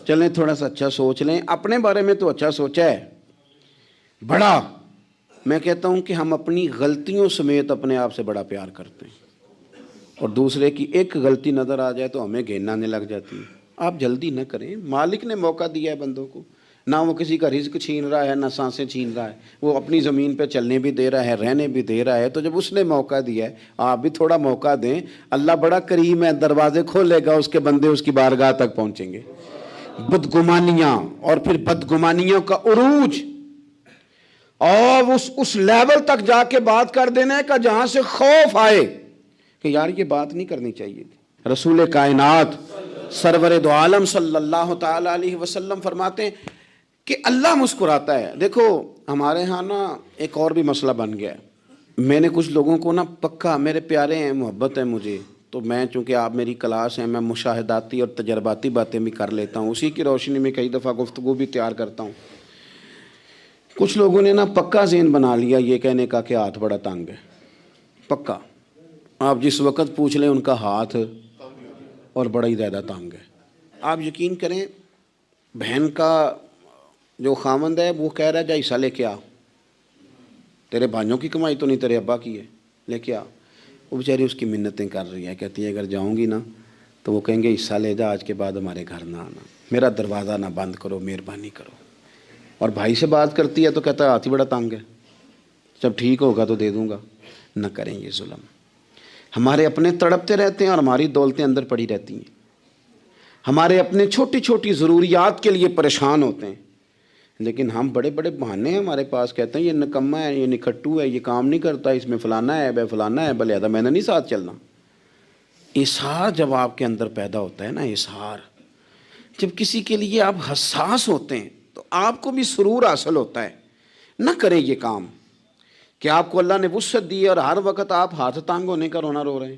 چلیں تھوڑا سا اچھا سوچ لیں۔ اپنے بارے میں تو اچھا سوچا ہے بڑا، میں کہتا ہوں کہ ہم اپنی غلطیوں سمیت اپنے آپ سے بڑا پیار کرتے ہیں، اور دوسرے کی ایک غلطی نظر آ جائے تو ہمیں گھین آنے لگ جاتی ہے۔ آپ جلدی نہ کریں، مالک نے موقع دیا ہے بندوں کو، نہ وہ کسی کا رزق چھین رہا ہے، نہ سانسیں چھین رہا ہے، وہ اپنی زمین پہ چلنے بھی دے رہا ہے، رہنے بھی دے رہا ہے۔ تو جب اس نے موقع دیا ہے آپ بھی تھوڑا موقع دیں۔ اللہ بڑا کریم ہے، دروازے کھولے گا، اس کے بندے اس کی بارگاہ تک پہنچیں گے۔ بدگمانیاں اور پھر بدگمانیوں کا عروج، اور اس لیول تک جا کے بات کر دینے کا جہاں سے خوف آئے کہ یار یہ بات نہیں کرنی چاہیے تھی۔ رسول کائنات سرور دو عالم صلی اللہ تعالی علیہ وسلم فرماتے ہیں کہ اللہ مسکراتا ہے۔ دیکھو ہمارے ہاں نا ایک اور بھی مسئلہ بن گیا ہے، میں نے کچھ لوگوں کو نا پکا، میرے پیارے ہیں، محبت ہے مجھے، تو میں چونکہ آپ میری کلاس ہیں، میں مشاہداتی اور تجرباتی باتیں بھی کر لیتا ہوں، اسی کی روشنی میں کئی دفعہ گفتگو بھی تیار کرتا ہوں۔ کچھ لوگوں نے نا پکا ذہن بنا لیا یہ کہنے کا کہ ہاتھ بڑا تنگ ہے، پکا، آپ جس وقت پوچھ لیں ان کا ہاتھ اور بڑا ہی زیادہ تنگ ہے۔ آپ یقین کریں، بہن کا جو خامند ہے وہ کہہ رہا ہے جا حصہ لے کے آ، تیرے بھائیوں کی کمائی تو نہیں، تیرے ابا کی ہے، لے کے آ۔ وہ بیچاری اس کی منتیں کر رہی ہے، کہتی ہے اگر جاؤں گی نا تو وہ کہیں گے حصہ لے جا، آج کے بعد ہمارے گھر نہ آنا، میرا دروازہ نہ بند کرو، مہربانی کرو۔ اور بھائی سے بات کرتی ہے تو کہتا ہے ہاتھ ہی بڑا تنگ ہے، جب ٹھیک ہوگا تو دے دوں گا۔ نہ کریں یہ ظلم۔ ہمارے اپنے تڑپتے رہتے ہیں اور ہماری دولتیں اندر پڑی رہتی ہیں، ہمارے اپنے چھوٹی چھوٹی ضروریات کے لیے پریشان ہوتے ہیں، لیکن ہم بڑے بڑے بہانے ہیں ہمارے پاس، کہتے ہیں یہ نکما ہے، یہ نکھٹو ہے، یہ کام نہیں کرتا، اس میں فلانا ہے، بے فلانا ہے، بلہذا میں نے نہیں ساتھ چلنا۔ اظہار جب آپ کے اندر پیدا ہوتا ہے نا، اظہار، جب کسی کے لیے آپ حساس ہوتے ہیں تو آپ کو بھی سرور حاصل ہوتا ہے۔ نہ کریں یہ کام کہ آپ کو اللہ نے وسعت دی ہے اور ہر وقت آپ ہاتھ تانگ ہونے کا رونا رو رہے ہیں،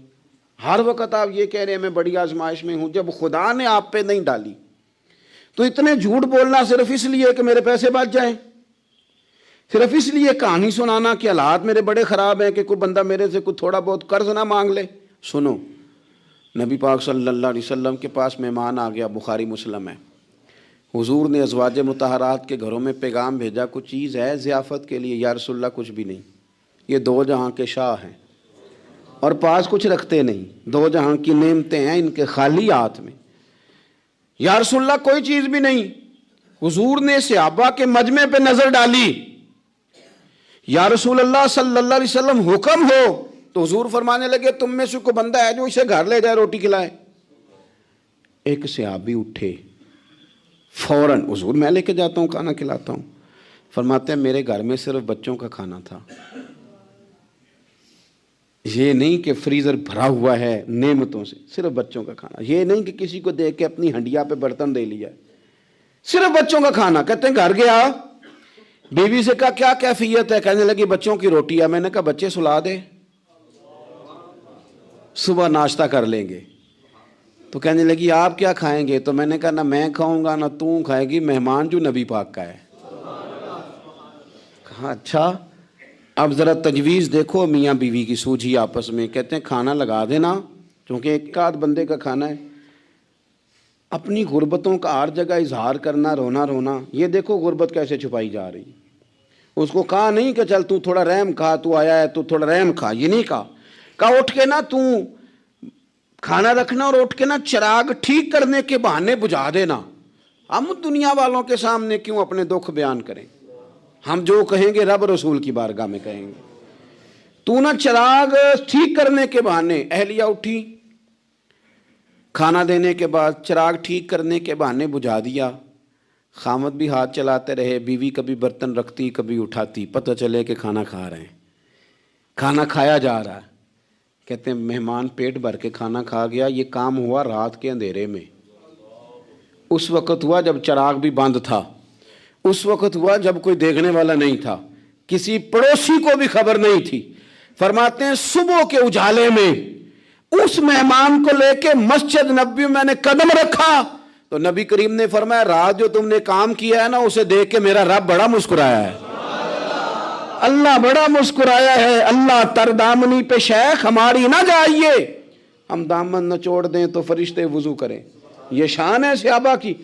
ہر وقت آپ یہ کہہ رہے ہیں میں بڑی آزمائش میں ہوں، جب خدا نے آپ پہ نہیں ڈالی تو اتنے جھوٹ بولنا صرف اس لیے کہ میرے پیسے بچ جائیں، صرف اس لیے کہانی سنانا کہ حالات میرے بڑے خراب ہیں کہ کوئی بندہ میرے سے کوئی تھوڑا بہت قرض نہ مانگ لے۔ سنو، نبی پاک صلی اللہ علیہ وسلم کے پاس مہمان آ گیا، بخاری مسلم ہے، حضور نے ازواج مطہرات کے گھروں میں پیغام بھیجا کچھ چیز ہے ضیافت کے لیے، یا رسول اللہ کچھ بھی نہیں، یہ دو جہاں کے شاہ ہیں اور پاس کچھ رکھتے نہیں، دو جہاں کی نعمتیں ہیں ان کے خالی ہاتھ میں، یا رسول اللہ کوئی چیز بھی نہیں۔ حضور نے صحابہ کے مجمع پہ نظر ڈالی، یا رسول اللہ صلی اللہ علیہ وسلم حکم ہو، تو حضور فرمانے لگے تم میں سے کوئی بندہ ہے جو اسے گھر لے جائے روٹی کھلائے۔ ایک صحابی اٹھے فوراً، حضور میں لے کے جاتا ہوں کھانا کھلاتا ہوں، فرماتے ہیں میرے گھر میں صرف بچوں کا کھانا تھا، یہ نہیں کہ فریزر بھرا ہوا ہے نعمتوں سے، صرف بچوں کا کھانا، یہ نہیں کہ کسی کو دیکھ کے اپنی ہنڈیا پہ برتن دے لیا، صرف بچوں کا کھانا۔ کہتے ہیں گھر گیا، بیوی سے کہا کیا کیفیت ہے، کہنے لگی بچوں کی روٹی ہے۔ میں نے کہا بچے سلا دے، صبح ناشتہ کر لیں گے۔ تو کہنے لگی آپ کیا کھائیں گے؟ تو میں نے کہا نہ میں کھاؤں گا نہ تو کھائے گی، مہمان جو نبی پاک کا ہے۔ کہا اچھا، اب ذرا تجویز دیکھو میاں بیوی کی سوجھی آپس میں۔ کہتے ہیں کھانا لگا دینا، کیونکہ ایک آدھ بندے کا کھانا ہے۔ اپنی غربتوں کا ہر جگہ اظہار کرنا، رونا رونا، یہ دیکھو غربت کیسے چھپائی جا رہی۔ اس کو کہا نہیں کہ چل تو تھوڑا رحم کھا، تو آیا ہے تو تھوڑا رحم کھا، یہ نہیں کہا۔ کہا اٹھ کے نا تو کھانا رکھنا اور اٹھ کے نا چراغ ٹھیک کرنے کے بہانے بجھا دینا۔ ہم دنیا والوں کے سامنے کیوں اپنے دکھ بیان کریں؟ ہم جو کہیں گے رب رسول کی بارگاہ میں کہیں گے۔ تو نا چراغ ٹھیک کرنے کے بہانے، اہلیہ اٹھی، کھانا دینے کے بعد چراغ ٹھیک کرنے کے بہانے بجھا دیا۔ خامد بھی ہاتھ چلاتے رہے، بیوی کبھی برتن رکھتی کبھی اٹھاتی، پتہ چلے کہ کھانا کھا رہے ہیں، کھانا کھایا جا رہا ہے۔ کہتے ہیں مہمان پیٹ بھر کے کھانا کھا گیا۔ یہ کام ہوا رات کے اندھیرے میں، اس وقت ہوا جب چراغ بھی بند تھا، اس وقت ہوا جب کوئی دیکھنے والا نہیں تھا، کسی پڑوسی کو بھی خبر نہیں تھی۔ فرماتے ہیں صبح کے اجالے میں اس مہمان کو لے کے مسجد نبوی میں نے قدم رکھا تو نبی کریم نے فرمایا رات جو تم نے کام کیا ہے نا اسے دیکھ کے میرا رب بڑا مسکرایا ہے، اللہ بڑا مسکرایا ہے۔ اللہ تر دامنی پہ شیخ ہماری نہ جائیے، ہم دامن نہ چھوڑ دیں تو فرشتے وضو کریں۔ یہ شان ہے صحابہ کی۔